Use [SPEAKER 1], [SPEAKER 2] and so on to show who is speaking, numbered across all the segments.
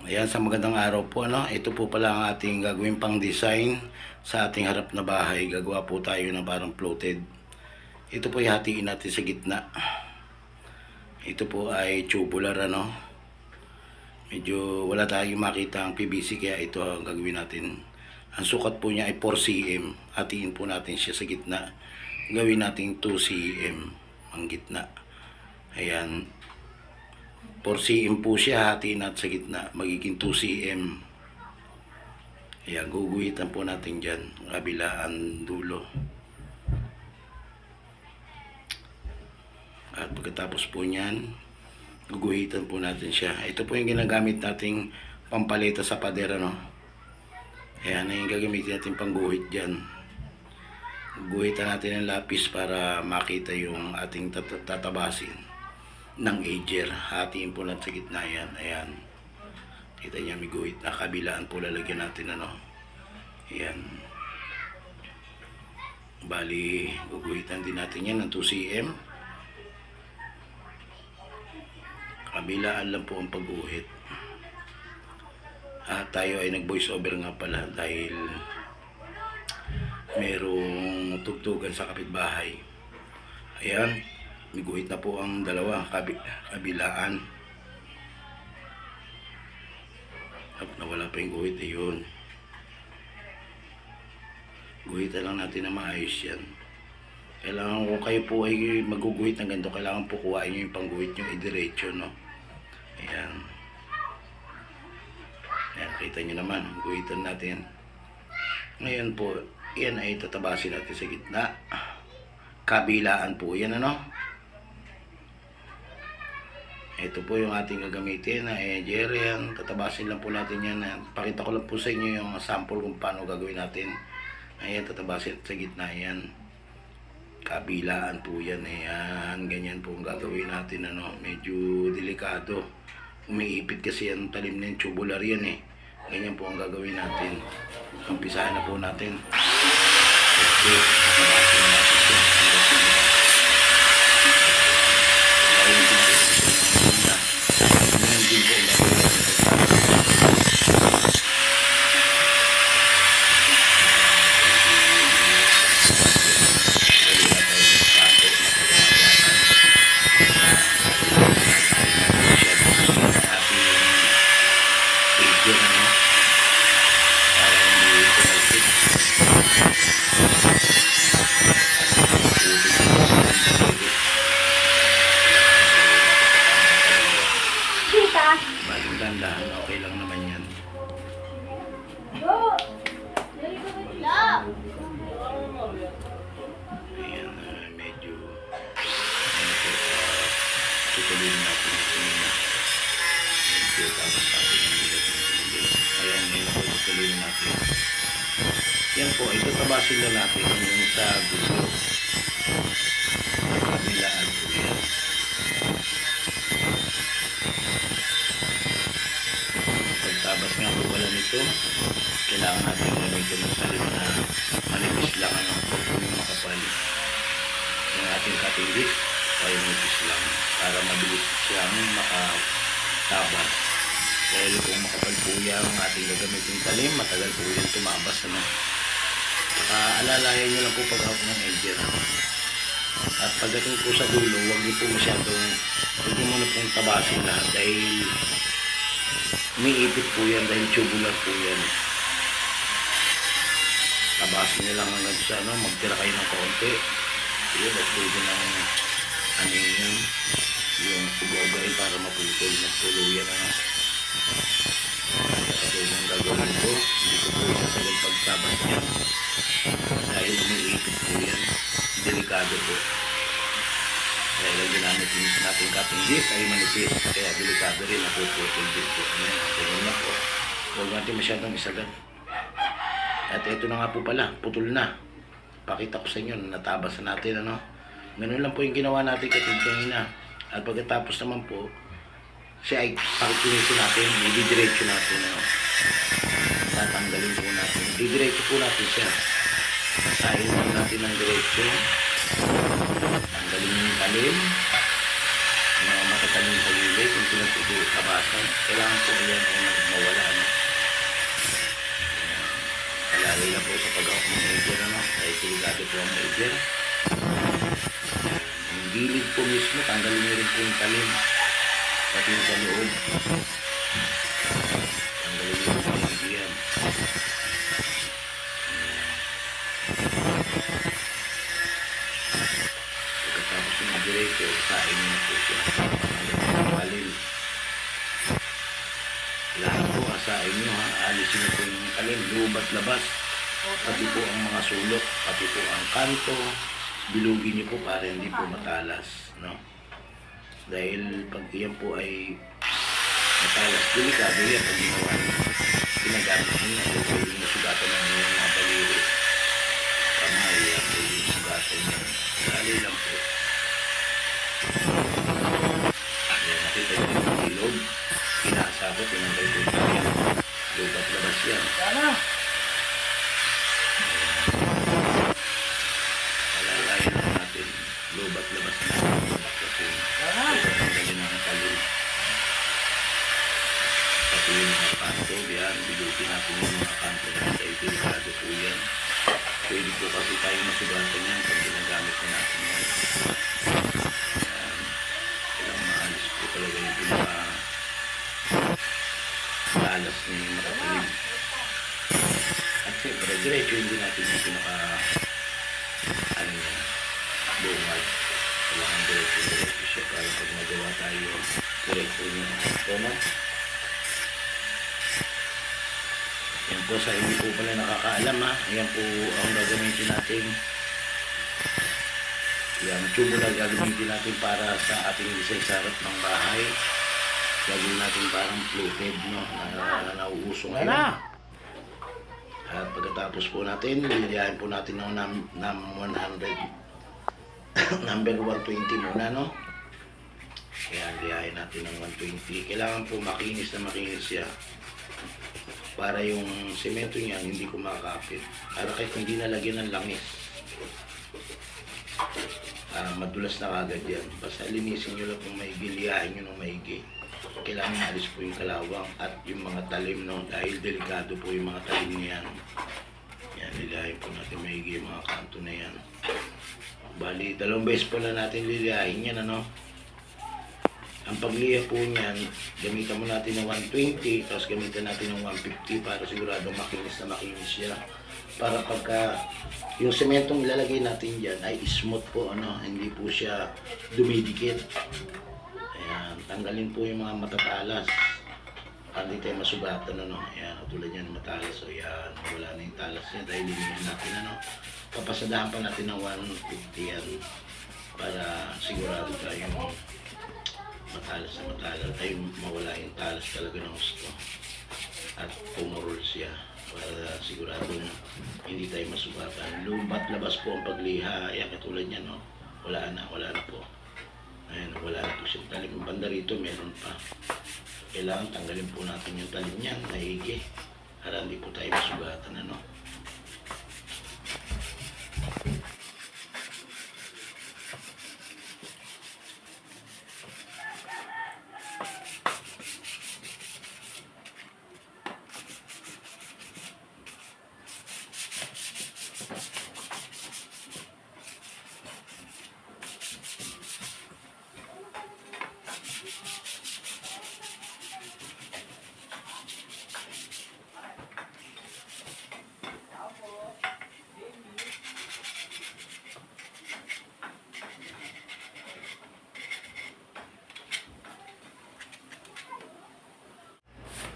[SPEAKER 1] Ayan, sa magandang araw po, ano. Ito po pala ang ating gagawin pang design sa ating harap na bahay. Gagawa po tayo ng parang floated. Ito po hatiin natin sa gitna. Ito po ay tubular, ano. Medyo wala tayong makita ang PVC, kaya ito ang gagawin natin. Ang sukat po niya ay 4 cm. Hatiin po natin siya sa gitna. Gawin natin 2 cm ang gitna. Ayan. 4 cm po siya, hatiin natin sa gitna, magiging 2 cm. Ayan, guguhitan po natin dyan, kabilaan dulo. At pagkatapos po nyan, guguhitan po natin siya. Ito po yung ginagamit nating pampalita sa pader, no? Ayan, yung gagamitin natin pangguhit dyan. Guguhitan natin ng lapis para makita yung ating tatabasin ng edger. Hatiin po natin sa gitna yan. Ayan, kita niya may guhit na kabilaan po, lalagyan natin, ano. Ayan, bali guguhitan din natin yan ng 2 cm. Kabilaan lang po ang pagguhit. At tayo ay nag voice over nga pala dahil merong tugtugan sa kapitbahay. Ayan, may guhit na po ang dalawa kabilaan. At nawala pa yung guhit, ayun. Guhitan lang natin na maayos yan. Kailangan kung kayo po ay maguguhit ng ganito, kailangan po kuhain nyo yung pangguhit nyo idiretso, no? Ayan. Ayan, kita nyo naman, guhitan natin. Ngayon po, yan ay tatabasin natin sa gitna. Kabilaan po yan, ano? Ito po yung ating gagamitin na edger. Yan, tatabasin lang po natin yan. Pakita ko lang po sa inyo yung sample kung paano gagawin natin. Ayan, tatabasin sa gitna yan. Kabilaan po yan. Ayan, ganyan po ang gagawin natin, ano? Medyo delikado. Umiipit kasi ang talim ng tubular yan, eh. Ganyan po ang gagawin natin. Umpisahan na po natin. Okay. Dahan, okay lang naman yan. Ayan, medyo tutulin natin ito na medyo tapos natin ang bigat ng tubig. Ayan, ngayon po tutulin natin. Yan po, ito tabasin na natin yung sa gusto. Kabilaan po yan. Pagtabas nga po pala nito, kailangan natin gamitin ng salim na manipis lang, ano, huwag po yung makapal. Yung ating cutting disc, tayo manipis lang para mabilis siyang makatabas. Dahil kung makapal po yung ating gagamitin talim, matagal po yung tumabas, ano. Saka alalayan nyo lang po paghawak ng edger. At pagdating po sa dulo, huwag nyo po masyadong, huwag nyo muna pong tabasin lahat dahil umiipit po yan, dahil tubular po yan. Tabasin nyo lang hanggang sa, ano, magtira kayo ng kaunti. Yun, at pwede ng ano yun, yung ugaw-ugain para maputol, magtuluyan, ano. Kasi yung gagawin ko, hindi ko po isasagal pagtabas niya dahil umiipit po yan, delikado po. Dahil ang ginamit natin cutting disc ay manipis, kaya delikado rin na puputol din po. Ganyan na po, huwag natin masyadong isagad. At ito na nga po pala, putol na. Pakita ko sa inyo, natabas na natin, ano. Ganun lang po yung ginawa natin kanina. At pagkatapos naman po, siya ay pakitinisin natin, ididiretso natin, ano. Tatanggalin po natin, ididiretso po natin siya. Sahin lang natin ng diretso. Tanggalin yung talim, mga matatalim sa gilid, kung pinagtutabasan. Kailangan po yan ay Lalo na po sa pag-awak ng major, ano? Dahil delikado po ang major. Yung gilid po mismo, tanggalin nyo rin po yung talim. Pati yung sa loob. Tanggalin nyo rin po yung yan. Pagkatapos yung diretso, sain nyo na po siya. Tanggalin yung talim. Lahat po, asain nyo ha. Alisin nyo po yung talim, loob at labas. Pati po ang mga sulok, pati po ang kanto. Bilugin nyo po para hindi po matalas, no? Dahil pag iyan po ay matalas, delikado yan pag ginawa nyo. Ginagamit nyo na po yung nasugatan ng mga baliri. Kamay, yan po yung sugatan nyo. Dali lang po. Ayan, nakita nyo yung ilog. Pinakasabot, tinanggal po yung talim. Loob at labas yan.
[SPEAKER 2] Sana!
[SPEAKER 1] Alalayan lang natin. Loob at labas na. Kasi tanggalin ang talim. Pati yung mga kanto, yan. Bilutin natin yung mga kanto na dahil delikado po yan. Pwede po kasi tayo masugatan yan pag ginagamit na natin yan. Yan. Kailangan maalis po talaga yung pinaka-alas ni makatalim. At siyempre, diretso hindi natin yung pinaka-ano yan, bungad. Kailangan diretso siya para pag magawa tayo, diretso yung tono. Yan po sa hindi po pala nakakaalam ha. Yan po ang gagamitin natin. Yan, tubo na gagamitin natin para sa ating isay-sarap ng bahay. Gagawin natin parang fluted, no? Na nauuso ngayon. At pagkatapos po natin, liliyahin po natin ng NAM 100. Number 120 muna, no? Yan, liyahin natin ng 120. Kailangan po makinis na makinis siya. Para yung semento niya hindi kumakapit. Para kahit hindi nalagyan ng langis. Madulas na kagad yan. Basta linisin nyo lang kung maigi, liyahin nyo ng maigi. Kailangan maalis po yung kalawang at yung mga talim, no? Dahil delikado po yung mga talim niyan. Yan, liliyahin po natin maigi yung mga kanto na yan. Bali, 2 beses po na natin liliyahin yan, ano? Ang pagliya po niyan, gamitan mo natin ng 120, tapos gamitan natin ng 150 para sigurado makinis na makinis siya. Para pagka yung sementong ilalagay natin dyan ay smooth po, ano, hindi po siya dumidikit. Ayan, tanggalin po yung mga matatalas. Para hindi tayo masugatan, ano. Ayan, tulad yan matalas. So yan, wala na yung talas niya dahil linihan natin, ano. Papasadahan pa natin ng 150 yan para sigurado tayo matalas na matalas tayo mawala yung talas talaga ng gusto at pumurol siya para sigurado na hindi tayo masugatan. Loob at labas po ang pagliha. Ayan, katulad niya, no? Wala na po. Ayan, wala na po siyang talim. Banda rito meron pa. Kailangan tanggalin po natin yung talim niyan maigi para hindi po tayo masugatan, ano?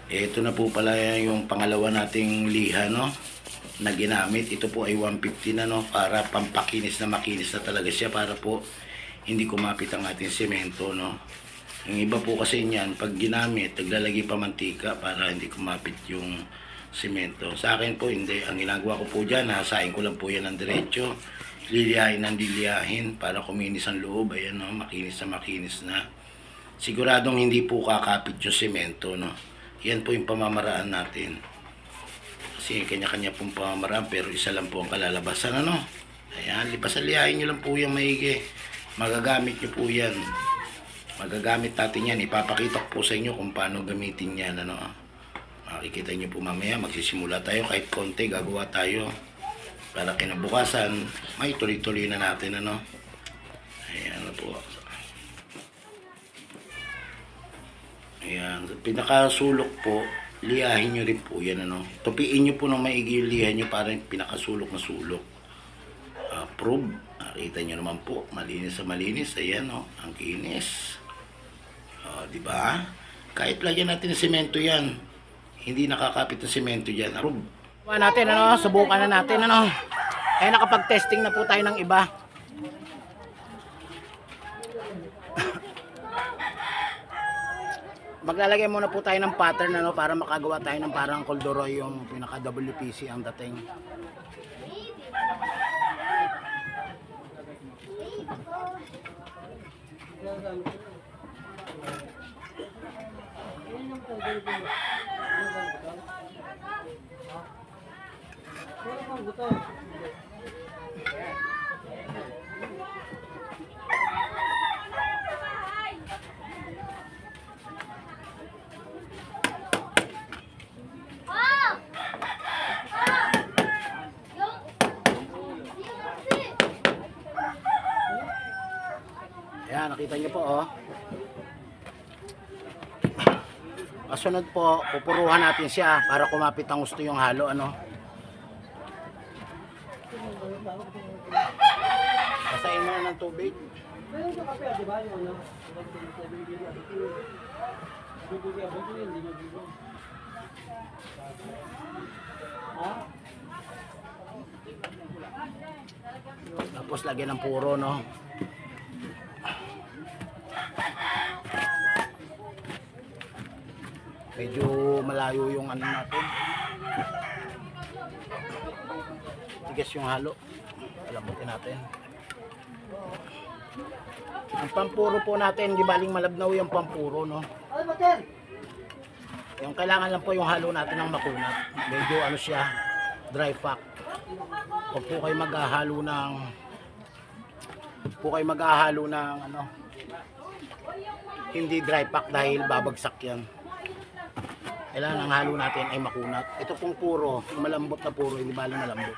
[SPEAKER 1] Ito na po pala yung pangalawa nating liha, no, na ginamit. Ito po ay 150 na, no, para pampakinis na makinis na talaga siya para po hindi kumapit ang ating semento, no. Yung iba po kasi niyan, pag ginamit, naglalagay pa mantika para hindi kumapit yung semento. Sa akin po hindi. Ang ginagawa ko po dyan, hasain ko lang po yan ng diretso. Liliyahin ng liliyahin para kuminis ang loob. Ayan, no, makinis na. Siguradong hindi po kakapit yung semento, no. Yan po yung pamamaraan natin. Kasi kanya-kanya pong pamamaraan pero isa lang po ang kalalabasan, ano. Ayan, lipasan-liyahin nyo lang po yung maigi. Magagamit nyo po yan. Magagamit natin yan. Ipapakita ko po sa inyo kung paano gamitin yan, ano. Makikita nyo po mamaya, magsisimula tayo kahit konti, gagawa tayo. Para kinabukasan, may tuloy-tuloy na natin, ano. Ayan na po. Ayan, pinakasulok po, liyahin nyo rin po yan, ano. Tupiin nyo po ng maigi yung liyahin nyo para yung pinakasulok na sulok. Approve. Nakita nyo naman po, malinis sa malinis. Ayan, oh, ang kinis. Diba? Kahit lagyan natin ng semento yan, hindi nakakapit ng semento dyan. Approve.
[SPEAKER 2] Natin, ano, subukan na natin, ano. Eh, nakapag-testing na po tayo ng iba. Maglalagay muna po tayo ng pattern, ano, para makagawa tayo ng parang corduroy, yung pinaka WPC ang dating. Ayan, nakita nyo po, oh. Kasunod po, pupuruhan natin siya para kumapit ang gusto yung halo, ano. Basahin mo na ng tubig.
[SPEAKER 3] Meron sa kape, di ba? Yung ano?
[SPEAKER 2] Tapos lagyan ng puro, no. Medyo malayo yung ano natin. Tigas yung halo. Lambutin natin. Ang pampuro po natin, di baling malabnaw yung pampuro, no. Yung kailangan lang po yung halo natin ng makunat. Medyo ano siya, dry pack. Huwag po kayo maghahalo ng ano, hindi dry pack dahil babagsak yan. Kailangan ang halo natin ay makunat. Ito pong puro, malambot na puro, hindi baling malambot.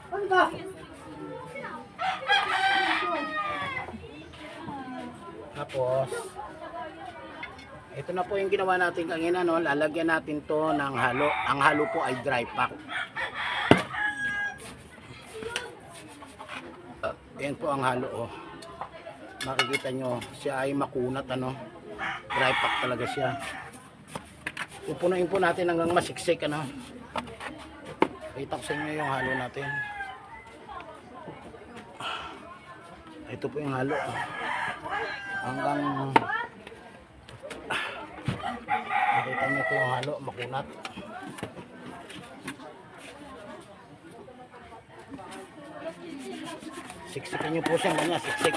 [SPEAKER 3] Ano ba?
[SPEAKER 2] Tapos, ito na po yung ginawa natin kanina, no? Lalagyan natin to ng halo. Ang halo po ay dry pack. Ayan po ang halo, oh. Makikita nyo, siya ay makunat, ano. Dry pack talaga siya. Pupunuin po natin hanggang masiksik, ano. Kita ko sa inyo yung halo natin. Ito po yung halo, oh. Hanggang nakita nyo po yung halo, makunat. Siksikin nyo po siya, ganyan, siksik.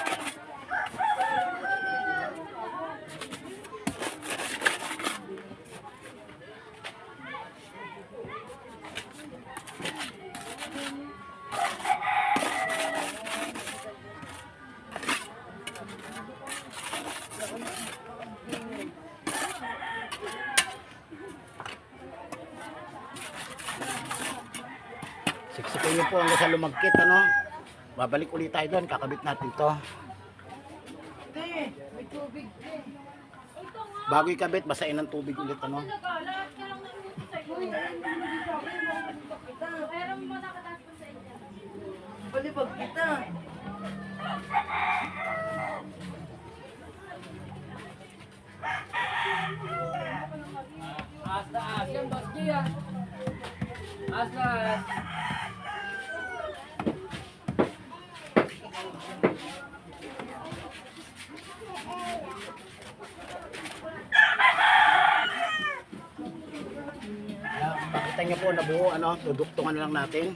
[SPEAKER 2] Siksikin nyo po hanggang sa lumagkit, ano. Babalik ulit tayo doon, kakabit natin to. Bago ikabit, basain ng tubig ulit, ano.
[SPEAKER 3] Palibag kita. As yan, Boss G, ah. As.
[SPEAKER 2] Makita nyo po, nabuo, ano, duduktungan lang natin.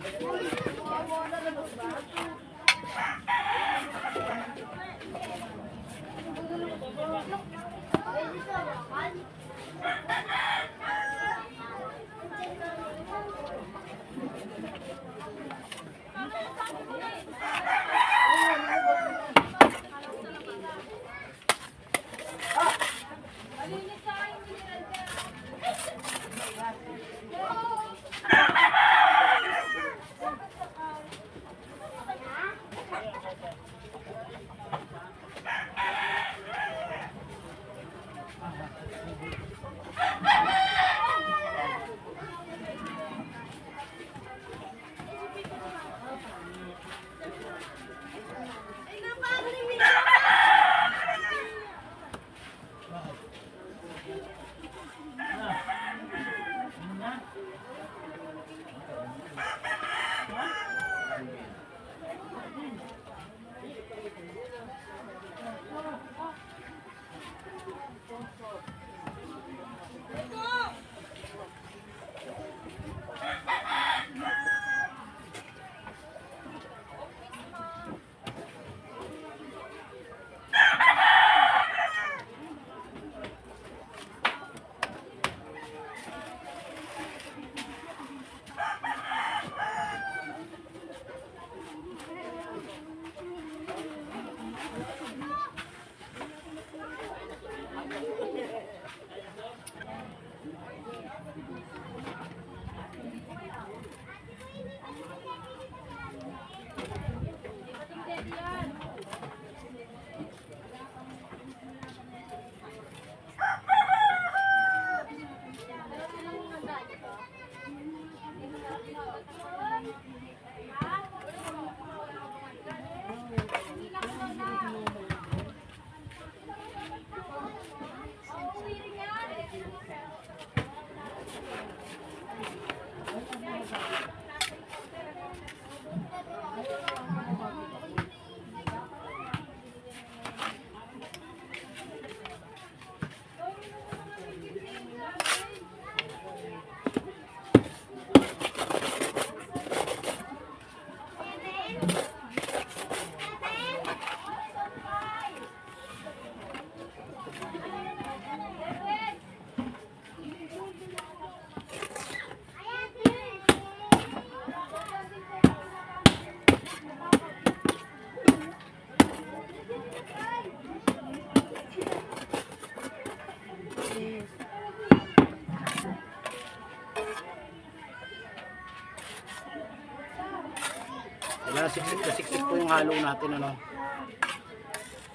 [SPEAKER 2] Kaya siksik na siksik po yung halo natin, ano.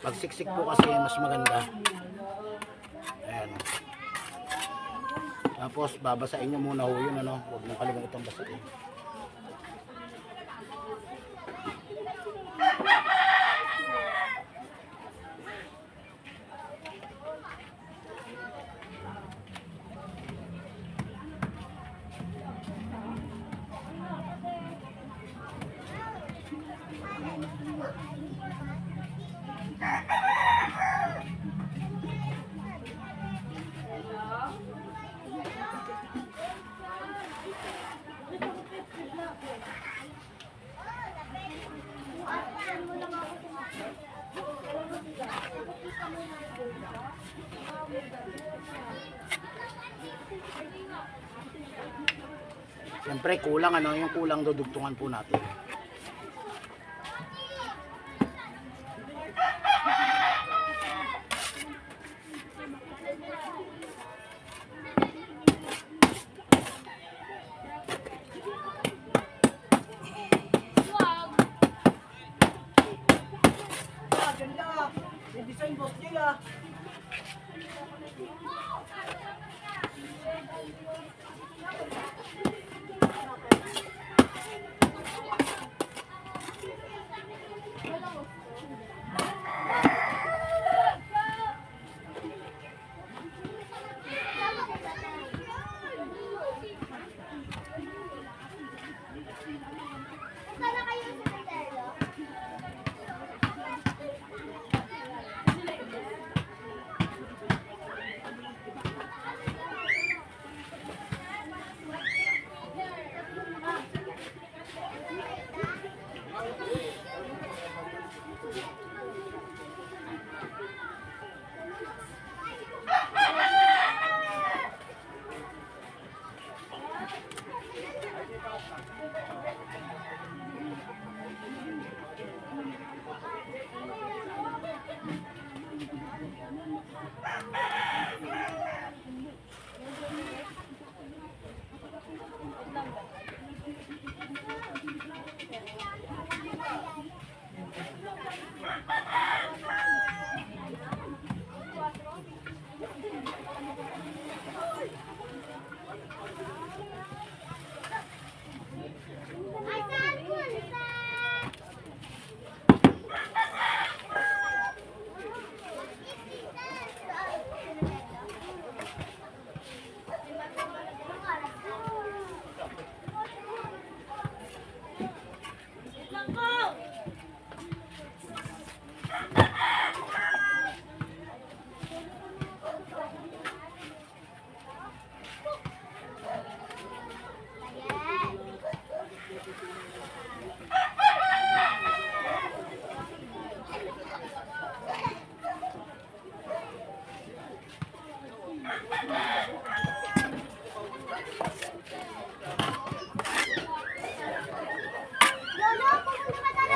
[SPEAKER 2] Pag siksik po kasi mas maganda. Ayan. Tapos babasain nyo muna ho yun, ano. Huwag nang kalimutan basahin. Siyempre kulang, ano, yung kulang dudugtungan po natin.
[SPEAKER 3] Design boss nila.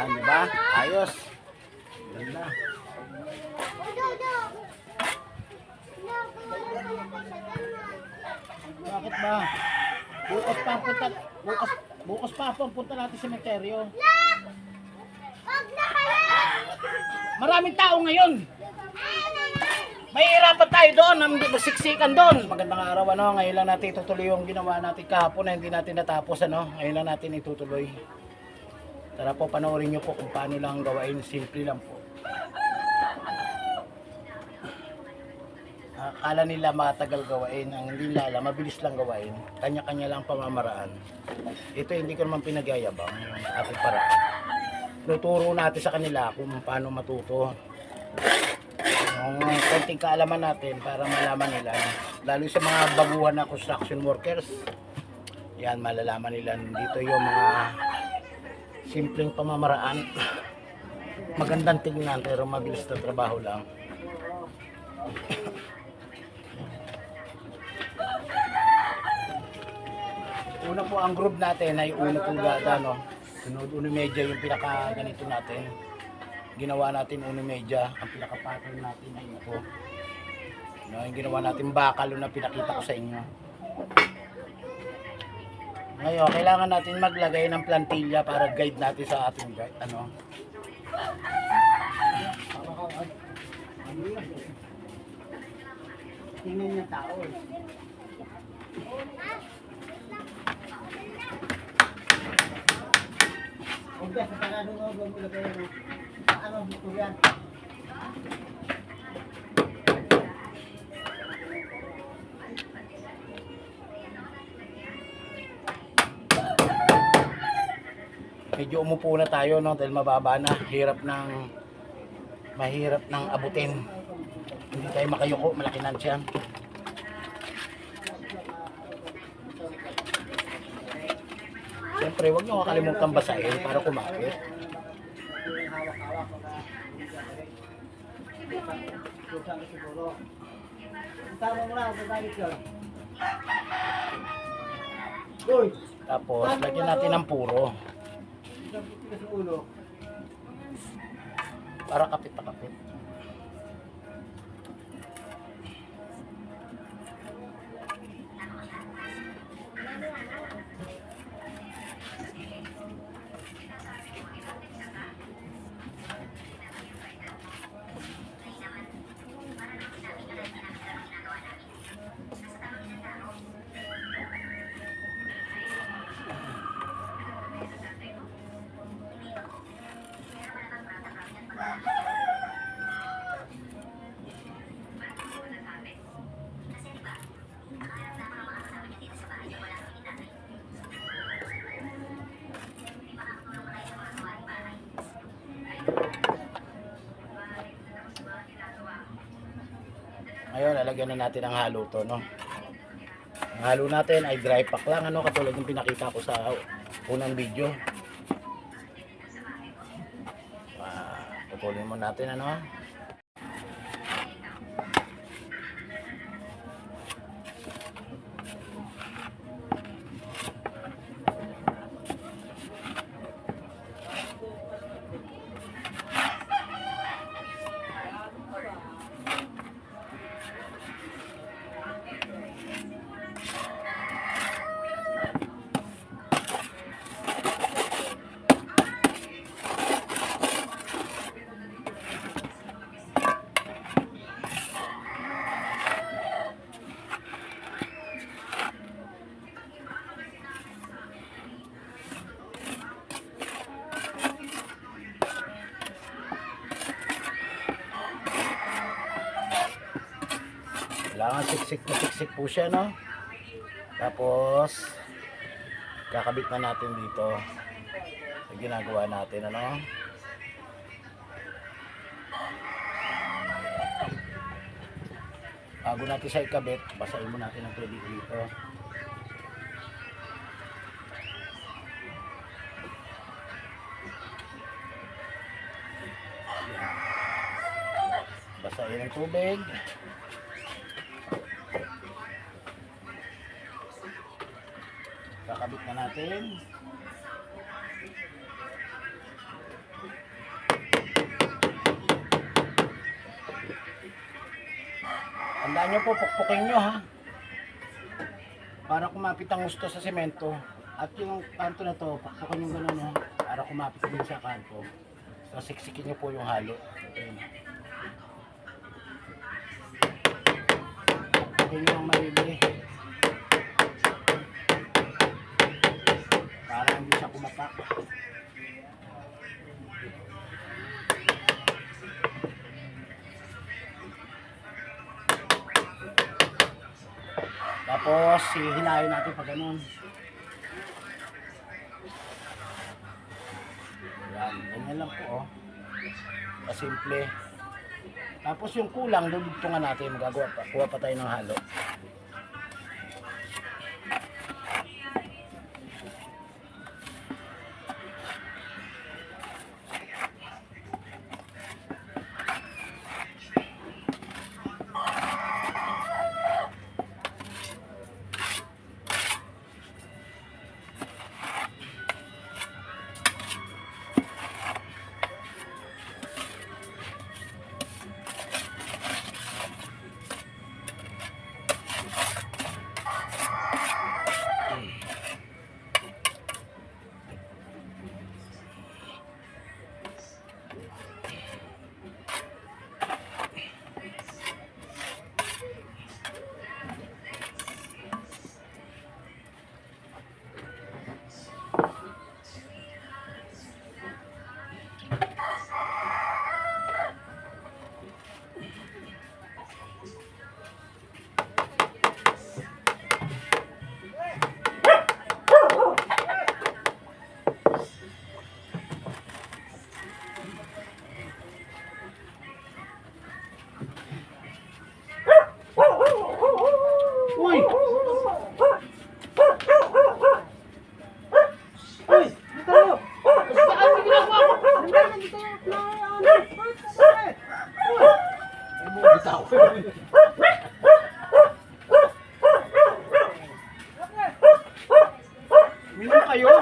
[SPEAKER 2] Yan, di ba? Ayos. Ganda. Bakit ba? Bukas pa punta natin sa sementeryo. Maraming tao ngayon. Mahihirapan tayo doon, hindi magsiksikan doon. Magandang araw, ano, ngayon lang natin itutuloy yung ginawa natin kahapon na hindi natin natapos, ano. Ngayon lang natin itutuloy. Tara po, panoorin nyo po kung paano lang gawain, simple lang po. Akala nila matagal gawain, ang hindi nila alam, mabilis lang gawain. Kanya-kanya lang pamamaraan. Ito hindi ko naman pinagyayabang, yung ating paraan. Tuturo natin sa kanila kung paano matuto. Yung konting kaalaman natin para malaman nila, lalo sa mga baguhan na construction workers, yan, malalaman nila dito yung mga simpleng pamamaraan. Magandang tingnan pero mabilis na trabaho lang. Una po ang group natin ay uno pulgada, no? Sunod uno medya yung pinaka ganito natin. Ginawa natin uno medya, ang pinaka pattern natin ay ito. No, yung ginawa natin bakal na pinakita ko sa inyo. Ngayon, kailangan natin maglagay ng plantilla para guide natin sa ating guide, ano. Tingnan niya tao. Udah, sekarang dulu belum boleh ano dito yan. Medyo umupo na tayo, no, dahil mababa na, mahirap ng abutin. Hindi tayo makayuko, malaki na siya. Siyempre, huwag nyo kakalimutan basahin para kumapit. Tapos, lagyan natin ng puro. Para kapit na kapit. Ngayon, lalagyan na natin ang halo to, no? Ang halo natin ay dry pack lang, ano, katulad ng pinakita ko sa unang video. Putulin mo natin, ano? Kailangan siksik na siksik po siya, no? Tapos kakabit na natin dito sa ginagawa natin, ano? Bago natin siya ikabit, basahin mo natin ang tubig dito. Basahin ang tubig. Kakabit na natin. Tandaan nyo po, pukpukin nyo ha. Para kumapit ang gusto sa semento. At yung kanto na to, pukpukin nyo gano'n ha. Para kumapit din sa kanto. So siksikin nyo po yung halo. Ayan. Pukpukin nyo ang marili. Para hindi siya kumapak. Tapos, hihinayin natin pa ganun. Yan, ganyan lang po, oh. Kasimple. Tapos yung kulang, dudugtungan natin. Magagawa pa, kuha pa tayo ng halo. Uy! Uy! Dito! Saan mo ginagawa ko? Ay mo, bitaw. Minum kayo.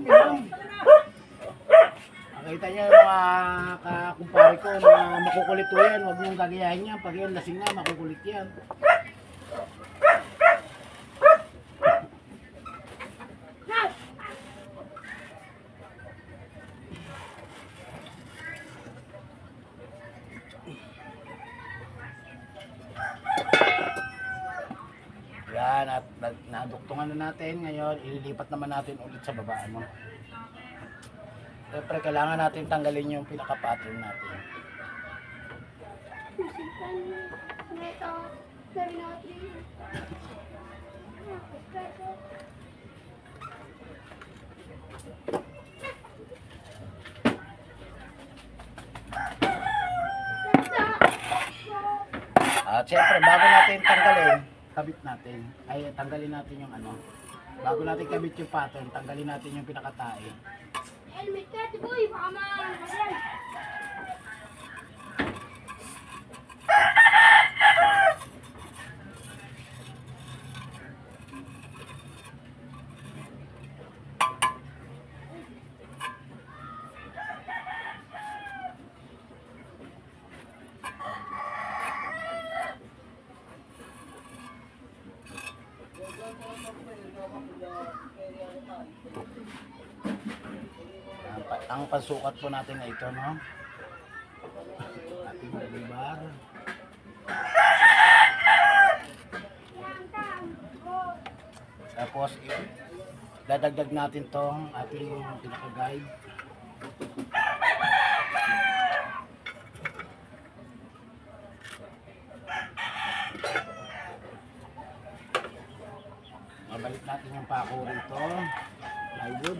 [SPEAKER 2] Minum. Nakita niyo yung mga kakumpare ko, mga makukulit po yan. Huwag niyong gagayahin yan. Pag yan lasing na, makukulit yan. Yan, at naduktungan na natin. Ngayon, ililipat naman natin ulit sa baba. Ano? Siyempre, kailangan natin tanggalin yung pinaka-pattern natin. At siyempre, bago natin tanggalin, kabit natin. Ay, tanggalin natin yung ano. Bago natin kabit yung pattern, tanggalin natin yung pinakatae.
[SPEAKER 3] Helmet ka, boy. Baka ma-ayan.
[SPEAKER 2] Ang pansukat po natin na ito, no? Ating balibar. Tapos, dadagdag natin tong ating pinaka-guide. Mabalik natin yung pako rito. Plywood.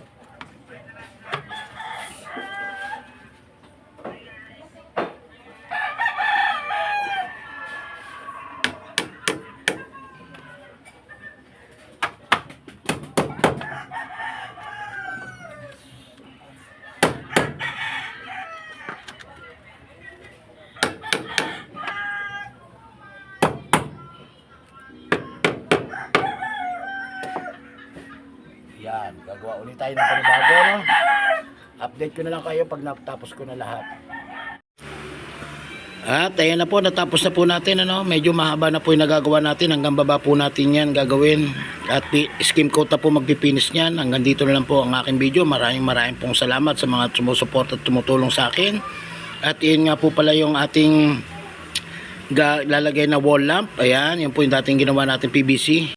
[SPEAKER 2] Yan, gagawa ulit tayo ng panibago, no? Update ko na lang kayo pag natapos ko na lahat. At ayan na po, natapos na po natin, ano, medyo mahaba na po yung nagagawa natin, hanggang baba po natin yan gagawin, at skim coat na po magpipinis niyan. Hanggang dito na lang po ang aking video. Maraming pong salamat sa mga sumusuport at tumutulong sa akin. At yun nga po pala yung ating lalagay na wall lamp. Ayan, yun po yung dating ginawa natin PVC.